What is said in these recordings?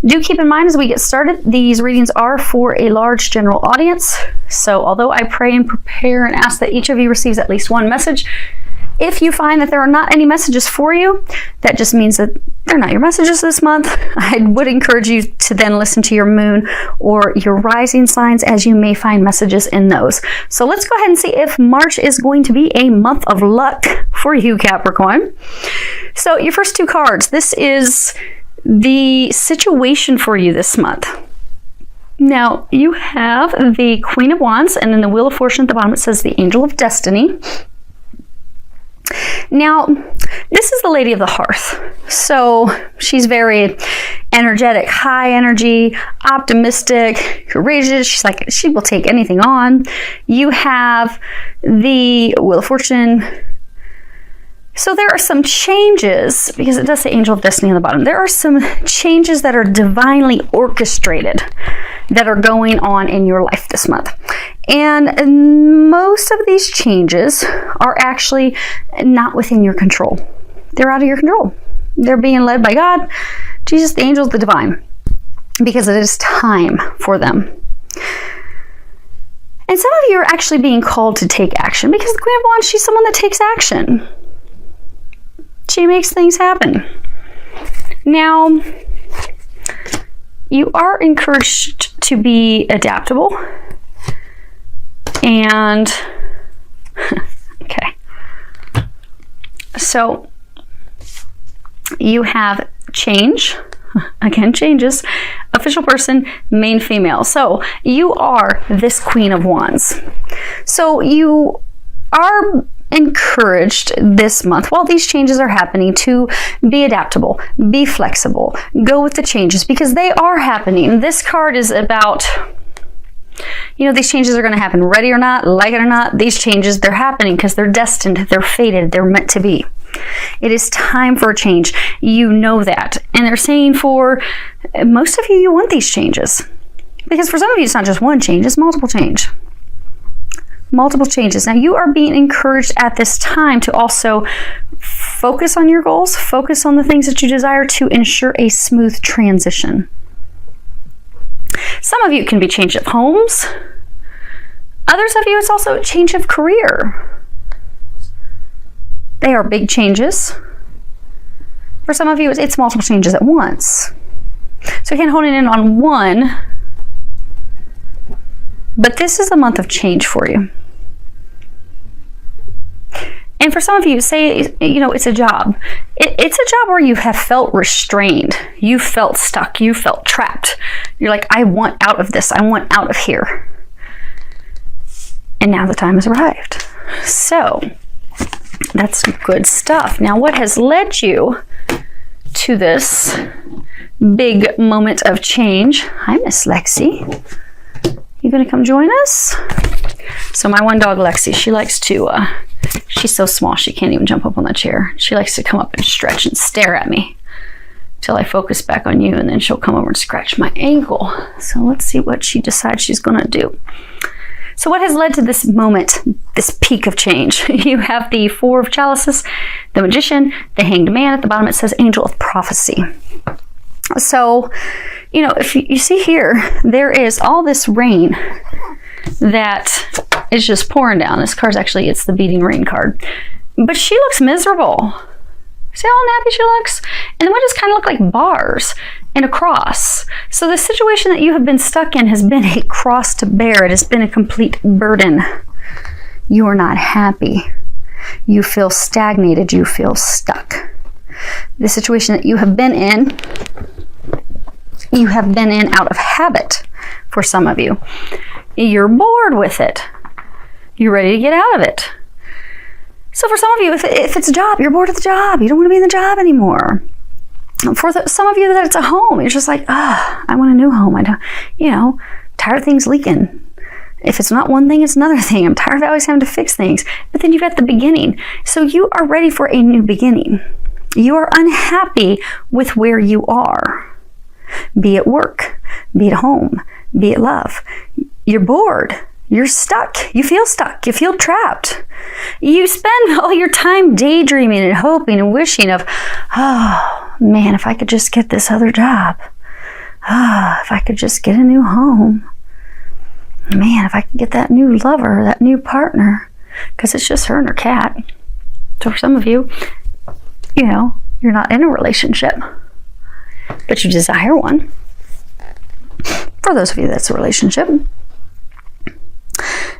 Do keep in mind as we get started, these readings are for a large general audience. So although I pray and prepare and ask that each of you receives at least one message, if you find that there are not any messages for you, that just means that they're not your messages this month. I would encourage you to then listen to your moon or your rising signs, as you may find messages in those. So let's go ahead and see if March is going to be a month of luck for you, Capricorn. So your first two cards, this is the situation for you this month. Now, you have the Queen of Wands, and then the Wheel of Fortune at the bottom, it says the Angel of Destiny. Now, this is the Lady of the Hearth. So she's very energetic, high energy, optimistic, courageous. She's like, she will take anything on. You have the Wheel of Fortune. So there are some changes, because it does say Angel of Destiny on the bottom. There are some changes that are divinely orchestrated that are going on in your life this month. And most of these changes are actually not within your control. They're out of your control. They're being led by God, Jesus, the angels, the divine, because it is time for them. And some of you are actually being called to take action, because the Queen of Wands, she's someone that takes action. She makes things happen. Now, you are encouraged to be adaptable. And, okay. So, you have change. Again, changes. Official person, main female. So, you are this Queen of Wands. So, you are encouraged this month, while these changes are happening, to be adaptable, be flexible, go with the changes, because they are happening. This card is about, you know, these changes are going to happen, ready or not, like it or not. These changes, they're happening because they're destined, they're fated, they're meant to be. It is time for a change. You know that. And they're saying for most of you, you want these changes, because for some of you, it's not just one change, it's multiple change. Multiple changes. Now, you are being encouraged at this time to also focus on your goals, focus on the things that you desire, to ensure a smooth transition. Some of you, it can be change of homes. Others of you, it's also a change of career. They are big changes. For some of you, it's multiple changes at once. So again, honing in on one, but this is a month of change for you. And for some of you, say, you know, it's a job. It's a job where you have felt restrained. You felt stuck. You felt trapped. You're like, I want out of this. I want out of here. And now the time has arrived. So that's good stuff. Now, what has led you to this big moment of change? Hi, Miss Lexi. You gonna come join us? So my one dog, Lexi, she likes to, she's so small she can't even jump up on the chair. She likes to come up and stretch and stare at me till I focus back on you, and then she'll come over and scratch my ankle. So let's see what she decides she's gonna do. So what has led to this moment, this peak of change? You have the Four of Chalices, the Magician, the Hanged Man. At the bottom it says Angel of Prophecy. So, you know, if you see here, there is all this rain that is just pouring down. This card's actually, it's the beating rain card. But she looks miserable. See how unhappy she looks? And the windows kind of look like bars and a cross. So the situation that you have been stuck in has been a cross to bear. It has been a complete burden. You are not happy. You feel stagnated. You feel stuck. The situation that you have been in out of habit for some of you. You're bored with it. You're ready to get out of it. So for some of you, if it's a job, you're bored of the job. You don't want to be in the job anymore. For some of you that it's a home, you're just like, I want a new home. I don't, you know, tired of things leaking. If it's not one thing, it's another thing. I'm tired of always having to fix things. But then you've got the beginning. So you are ready for a new beginning. You are unhappy with where you are. Be it work, be it home, be it love. You're bored. You're stuck. You feel trapped. You spend all your time daydreaming and hoping and wishing of, oh man, if I could just get this other job. if I could just get a new home. Man, if I could get that new lover, that new partner, because it's just her and her cat. So for some of you, you know, you're not in a relationship, but you desire one. For those of you, that's a relationship.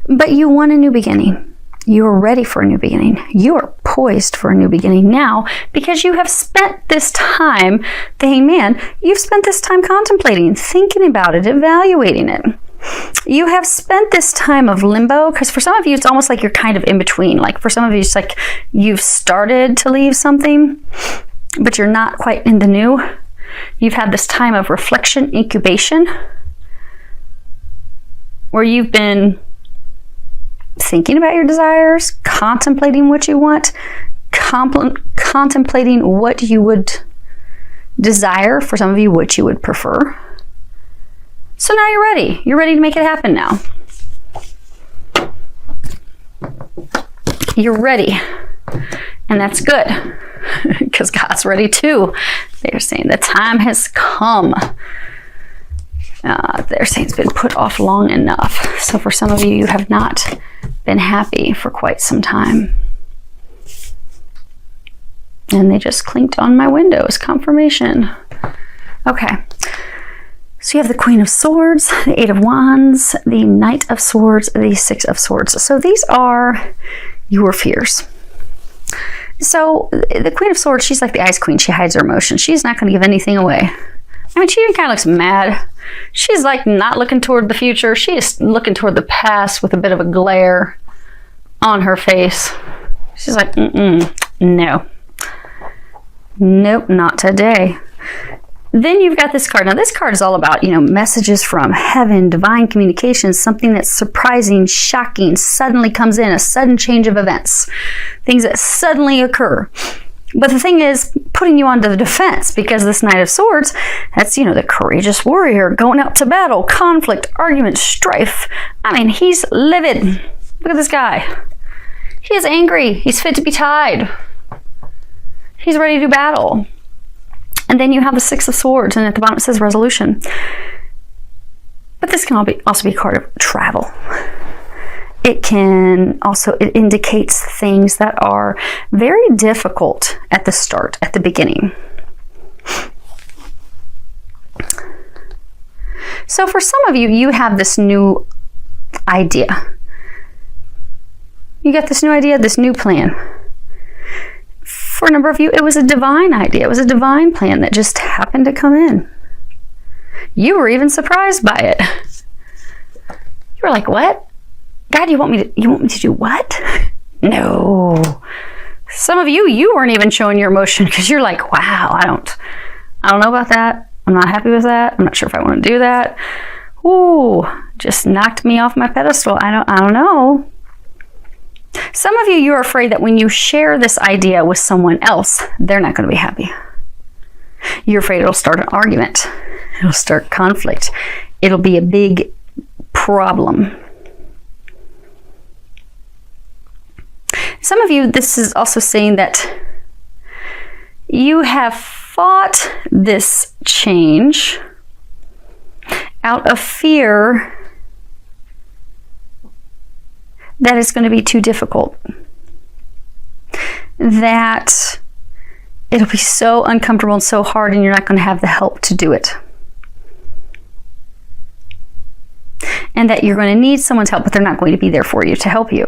But you want a new beginning. You are ready for a new beginning. You are poised for a new beginning now because you have spent this time, the Hangman, you've spent this time contemplating, thinking about it, evaluating it. You have spent this time of limbo, because for some of you, it's almost like you're kind of in between. Like for some of you, it's like you've started to leave something, but you're not quite in the new. You've had this time of reflection, incubation, where you've been thinking about your desires, contemplating what you want, contemplating what you would desire, for some of you, what you would prefer. So now you're ready. You're ready to make it happen now. You're ready. And that's good, because God's ready too. They're saying the time has come. They're saying it's been put off long enough. So for some of you, you have not been happy for quite some time. And they just clinked on my window as confirmation. Okay. So you have the Queen of Swords, the Eight of Wands, the Knight of Swords, the Six of Swords. So these are your fears. So the Queen of Swords, she's like the Ice Queen. She hides her emotions. She's not going to give anything away. I mean, she even kind of looks mad. She's like not looking toward the future. She is looking toward the past with a bit of a glare on her face. She's like, no. Nope, not today. Then you've got this card. Now, this card is all about, messages from heaven, divine communications, something that's surprising, shocking, suddenly comes in, a sudden change of events, things that suddenly occur. But the thing is, putting you onto the defense, because this Knight of Swords, that's, the courageous warrior going out to battle, conflict, argument, strife. I mean, he's livid. Look at this guy. He is angry. He's fit to be tied. He's ready to battle. And then you have the Six of Swords, and at the bottom it says resolution. But this can also be a card of travel. It indicates things that are very difficult at the start, at the beginning. So for some of you, you have this new idea. You got this new idea, this new plan. For a number of you, it was a divine idea. It was a divine plan that just happened to come in. You were even surprised by it. You were like, what? God, you want me to do what? No. Some of you weren't even showing your emotion because you're like, wow, I don't know about that. I'm not happy with that. I'm not sure if I want to do that. Ooh, just knocked me off my pedestal. I don't know. Some of you are afraid that when you share this idea with someone else, they're not going to be happy. You're afraid it'll start an argument. It'll start conflict. It'll be a big problem. Some of you, this is also saying that you have fought this change out of fear that it's going to be too difficult. That it'll be so uncomfortable and so hard, and you're not going to have the help to do it. And that you're going to need someone's help, but they're not going to be there for you to help you.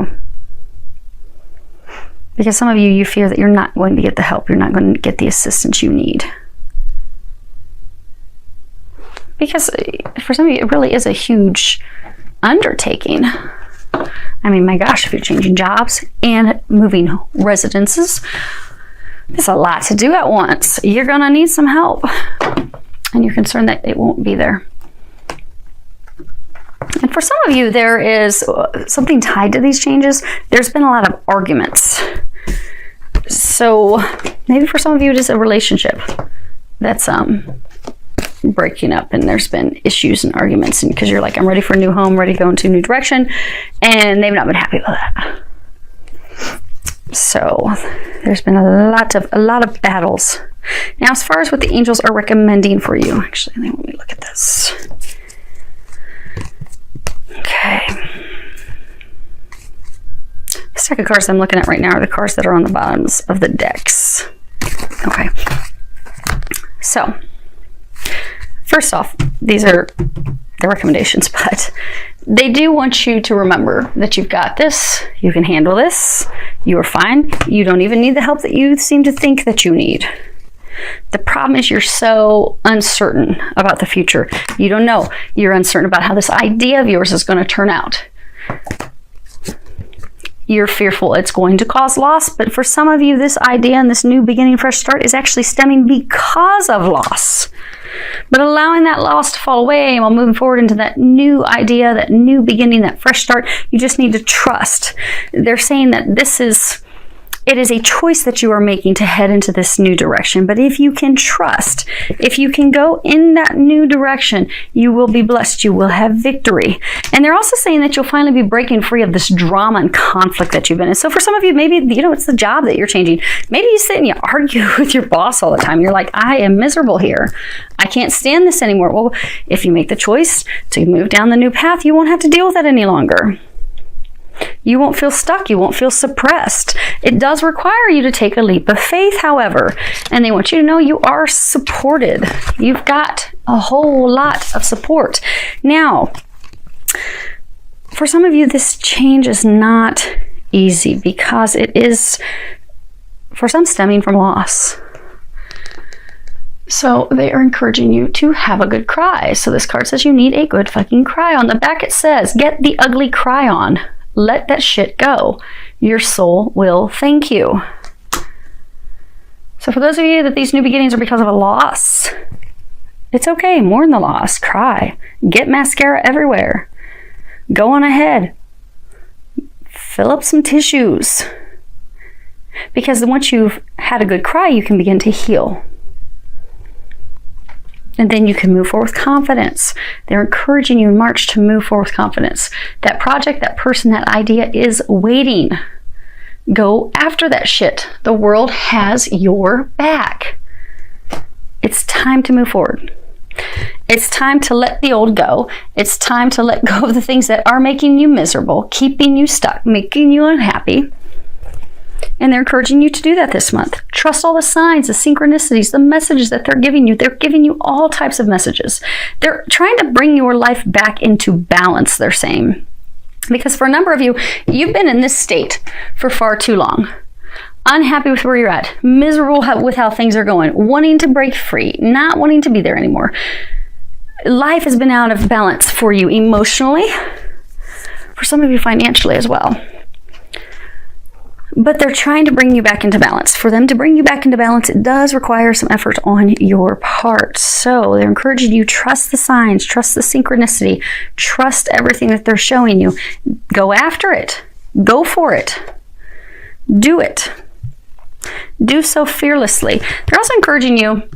Because some of you fear that you're not going to get the help, you're not going to get the assistance you need. Because for some of you, it really is a huge undertaking. I mean, my gosh, if you're changing jobs and moving residences, it's a lot to do at once. You're going to need some help. And you're concerned that it won't be there. And for some of you, there is something tied to these changes. There's been a lot of arguments. So maybe for some of you, it is a relationship that's breaking up, and there's been issues and arguments, and because you're like, I'm ready for a new home, ready to go into a new direction, and they've not been happy with that. So there's been a lot of battles Now, as far as what the angels are recommending for you, actually, let me look at this. Okay. This deck of cards I'm looking at right now are the cards that are on the bottoms of the decks. Okay. So, first off, these are the recommendations, but they do want you to remember that you've got this, you can handle this, you are fine, you don't even need the help that you seem to think that you need. The problem is you're so uncertain about the future. You don't know. You're uncertain about how this idea of yours is going to turn out. You're fearful it's going to cause loss, but for some of you, this idea and this new beginning, fresh start is actually stemming because of loss. But allowing that loss to fall away while moving forward into that new idea, that new beginning, that fresh start, you just need to trust. They're saying that it is a choice that you are making to head into this new direction. But if you can trust, if you can go in that new direction, you will be blessed. You will have victory. And they're also saying that you'll finally be breaking free of this drama and conflict that you've been in. So for some of you, maybe, it's the job that you're changing. Maybe you sit and you argue with your boss all the time. You're like, I am miserable here. I can't stand this anymore. Well, if you make the choice to move down the new path, you won't have to deal with that any longer. You won't feel stuck. You won't feel suppressed. It does require you to take a leap of faith, however, and they want you to know you are supported. You've got a whole lot of support. Now, for some of you, this change is not easy because it is, for some, stemming from loss. So they are encouraging you to have a good cry. So this card says you need a good fucking cry. On the back it says, get the ugly cry on. Let that shit go. Your soul will thank you. So for those of you that these new beginnings are because of a loss, it's okay. Mourn the loss. Cry. Get mascara everywhere. Go on ahead. Fill up some tissues. Because once you've had a good cry, you can begin to heal. And then you can move forward with confidence. They're encouraging you in March to move forward with confidence. That project, that person, that idea is waiting. Go after that shit. The world has your back. It's time to move forward. It's time to let the old go. It's time to let go of the things that are making you miserable, keeping you stuck, making you unhappy. And they're encouraging you to do that this month. Trust all the signs, the synchronicities, the messages that they're giving you. They're giving you all types of messages. They're trying to bring your life back into balance, they're saying. Because for a number of you, you've been in this state for far too long. Unhappy with where you're at, miserable with how things are going, wanting to break free, not wanting to be there anymore. Life has been out of balance for you emotionally, for some of you financially as well. But they're trying to bring you back into balance. For them to bring you back into balance, it does require some effort on your part. So they're encouraging you, trust the signs, trust the synchronicity, trust everything that they're showing you. Go after it. Go for it. Do it. Do so fearlessly. They're also encouraging you.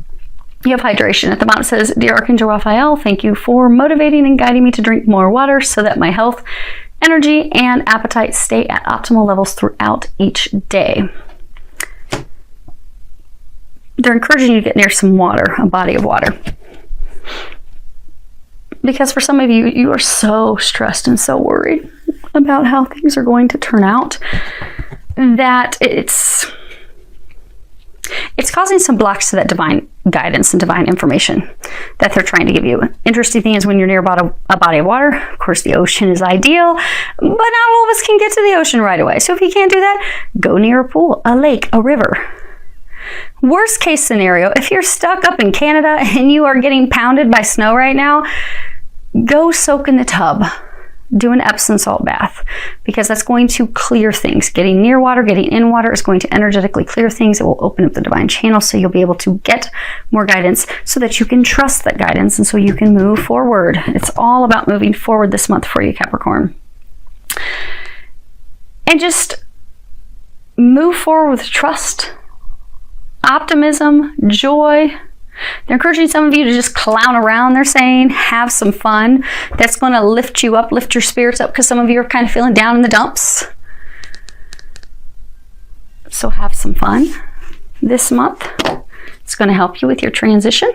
You have hydration. At the bottom it says, Dear Archangel Raphael, thank you for motivating and guiding me to drink more water so that my health, energy, and appetite stay at optimal levels throughout each day. They're encouraging you to get near some water, a body of water. Because for some of you, you are so stressed and so worried about how things are going to turn out that it's causing some blocks to that divine guidance and divine information that they're trying to give you. Interesting thing is when you're near about a body of water, of course the ocean is ideal, but not all of us can get to the ocean right away. So if you can't do that, go near a pool, a lake, a river. Worst case scenario, if you're stuck up in Canada and you are getting pounded by snow right now, go soak in the tub. Do an Epsom salt bath, because that's going to clear things. Getting near water, getting in water is going to energetically clear things. It will open up the divine channel, so you'll be able to get more guidance so that you can trust that guidance and so you can move forward. It's all about moving forward this month for you, Capricorn. And just move forward with trust, optimism, joy. They're encouraging some of you to just clown around, they're saying. Have some fun. That's going to lift you up, lift your spirits up, because some of you are kind of feeling down in the dumps. So have some fun this month. It's going to help you with your transition.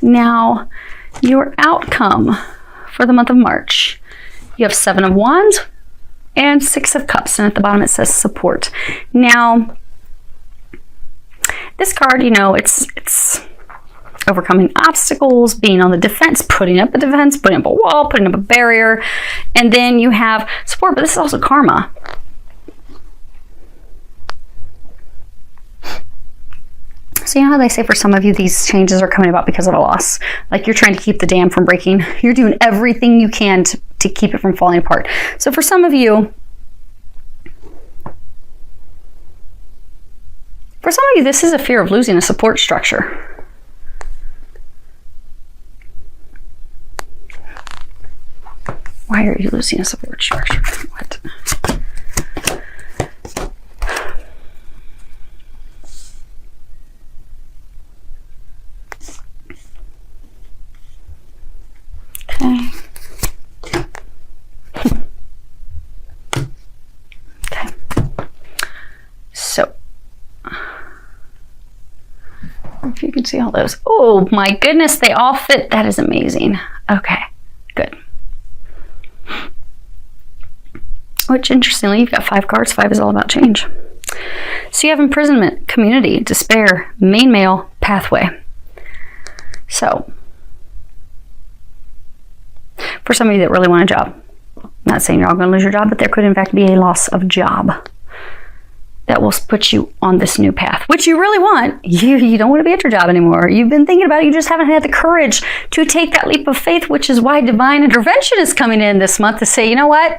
Now, your outcome for the month of March. You have 7 of Wands and 6 of Cups, and at the bottom it says support. Now, this card, you know, it's overcoming obstacles, being on the defense, putting up a defense, putting up a wall, putting up a barrier, and then you have support, but this is also karma. So you know how they say for some of you these changes are coming about because of a loss? Like you're trying to keep the dam from breaking. You're doing everything you can to keep it from falling apart. So for some of you, this is a fear of losing a support structure. Why are you losing a support structure? What? Okay. Okay. So, if you can see all those. Oh my goodness, they all fit. That is amazing. Okay, good. Which, interestingly, you've got 5 cards. 5 is all about change. So you have imprisonment, community, despair, main male, pathway. So, for some of you that really want a job, I'm not saying you're all going to lose your job, but there could in fact be a loss of job that will put you on this new path, which you really want. You don't want to be at your job anymore. You've been thinking about it. You just haven't had the courage to take that leap of faith, which is why divine intervention is coming in this month to say, you know what?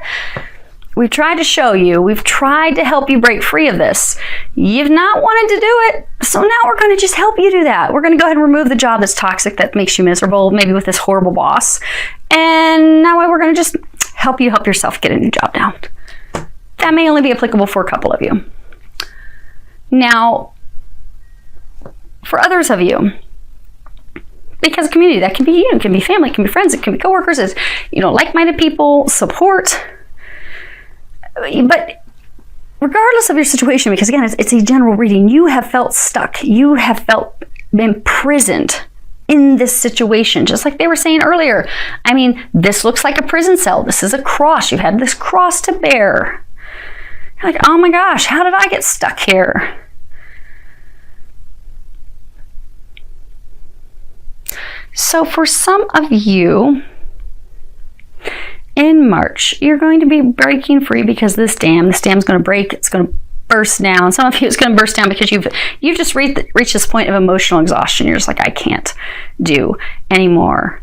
We've tried to show you. We've tried to help you break free of this. You've not wanted to do it. So now we're going to just help you do that. We're going to go ahead and remove the job that's toxic, that makes you miserable, maybe with this horrible boss. And now we're going to just help you help yourself get a new job now. That may only be applicable for a couple of you. Now, for others of you, because community, that can be you, it can be family, it can be friends, it can be coworkers, it's, you know, like-minded people, support. But regardless of your situation, because again, it's a general reading, you have felt stuck. You have felt imprisoned in this situation, just like they were saying earlier. I mean, this looks like a prison cell. This is a cross. You've had this cross to bear. You're like, oh my gosh, how did I get stuck here? So for some of you, in March, you're going to be breaking free because this dam's going to break. It's going to burst down. Some of you, it's going to burst down because you've just reached this point of emotional exhaustion. You're just like, I can't do anymore.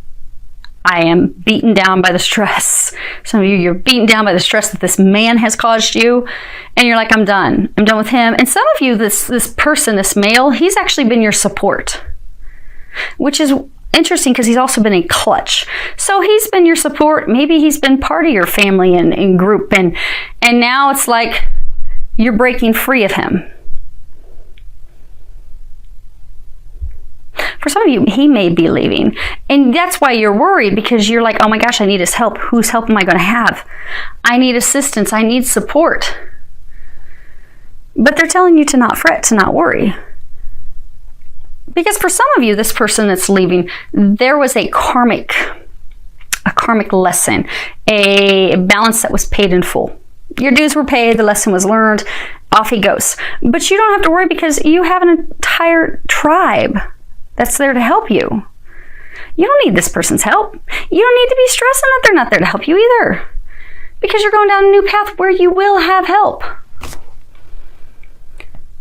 I am beaten down by the stress. Some of you, you're beaten down by the stress that this man has caused you, and you're like, I'm done. I'm done with him. And some of you, this person, this male, he's actually been your support, which is interesting because he's also been a clutch. So he's been your support. Maybe he's been part of your family and group, and now it's like you're breaking free of him. For some of you, he may be leaving, and that's why you're worried, because you're like, oh my gosh, I need his help. Whose help am I going to have? I need assistance. I need support. But they're telling you to not fret, to not worry. Because for some of you, this person that's leaving, there was a karmic lesson, a balance that was paid in full. Your dues were paid, the lesson was learned, off he goes. But you don't have to worry because you have an entire tribe that's there to help you. You don't need this person's help. You don't need to be stressing that they're not there to help you either, because you're going down a new path where you will have help.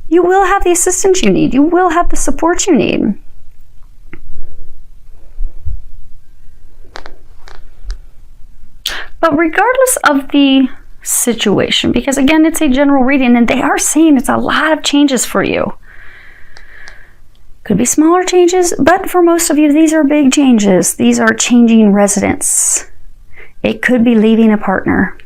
You will have the assistance you need. You will have the support you need. But regardless of the situation, because again, it's a general reading, and they are saying it's a lot of changes for you. Could be smaller changes, but for most of you, these are big changes. These are changing residence. It could be leaving a partner.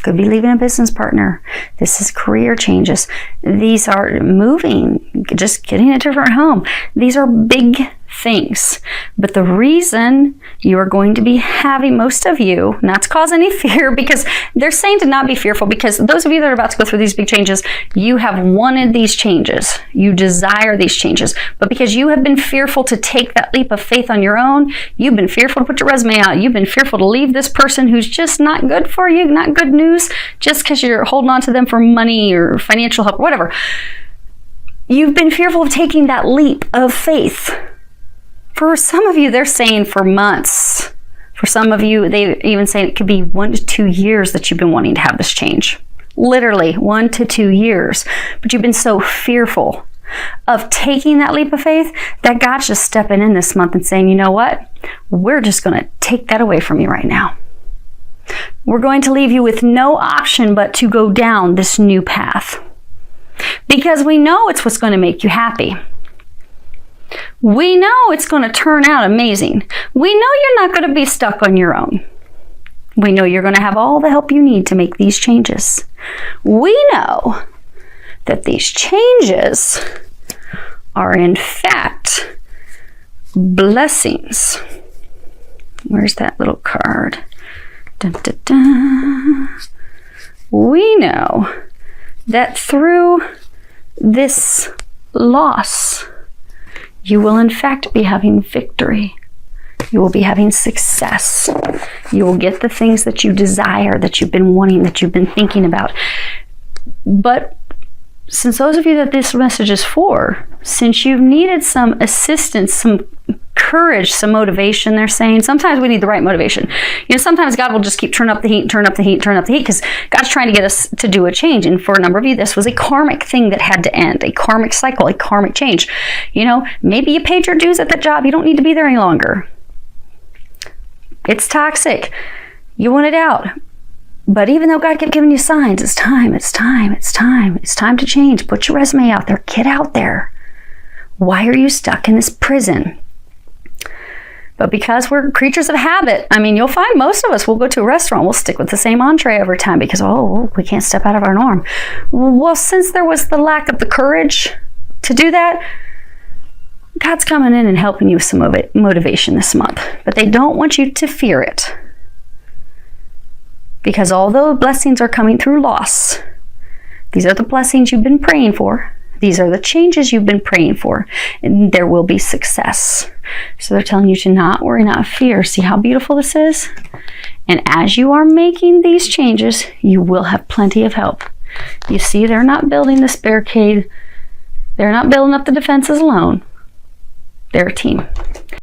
Could be leaving a business partner. This is career changes. These are moving, just getting a different home. These are big things. But the reason you are going to be having, most of you, not to cause any fear, because they're saying to not be fearful, because those of you that are about to go through these big changes, you have wanted these changes. You desire these changes. But because you have been fearful to take that leap of faith on your own, you've been fearful to put your resume out, you've been fearful to leave this person who's just not good for you, not good news, just because you're holding on to them for money or financial help or whatever. You've been fearful of taking that leap of faith. For some of you, they're saying for months. For some of you, they even say it could be 1 to 2 years that you've been wanting to have this change. Literally 1 to 2 years. But you've been so fearful of taking that leap of faith that God's just stepping in this month and saying, you know what? We're just going to take that away from you right now. We're going to leave you with no option but to go down this new path. Because we know it's what's going to make you happy. We know it's going to turn out amazing. We know you're not going to be stuck on your own. We know you're going to have all the help you need to make these changes. We know that these changes are in fact blessings. Where's that little card? Dun, dun, dun. We know that through this loss, you will in fact be having victory. You will be having success. You will get the things that you desire, that you've been wanting, that you've been thinking about. But since those of you that this message is for, since you've needed some assistance, some courage, some motivation, they're saying, sometimes we need the right motivation. You know, sometimes God will just keep turn up the heat, turn up the heat, turn up the heat, because God's trying to get us to do a change. And for a number of you, this was a karmic thing that had to end, a karmic cycle, a karmic change. You know, maybe you paid your dues at that job. You don't need to be there any longer. It's toxic. You want it out. But even though God kept giving you signs, it's time to change. Put your resume out there. Get out there. Why are you stuck in this prison? But because we're creatures of habit, I mean, you'll find most of us will go to a restaurant, we'll stick with the same entree over time because, we can't step out of our norm. Well, since there was the lack of the courage to do that, God's coming in and helping you with some motivation this month. But they don't want you to fear it. Because although blessings are coming through loss, these are the blessings you've been praying for. These are the changes you've been praying for. And there will be success. So they're telling you to not worry, not fear. See how beautiful this is? And as you are making these changes, you will have plenty of help. You see, they're not building this barricade. They're not building up the defenses alone. They're a team.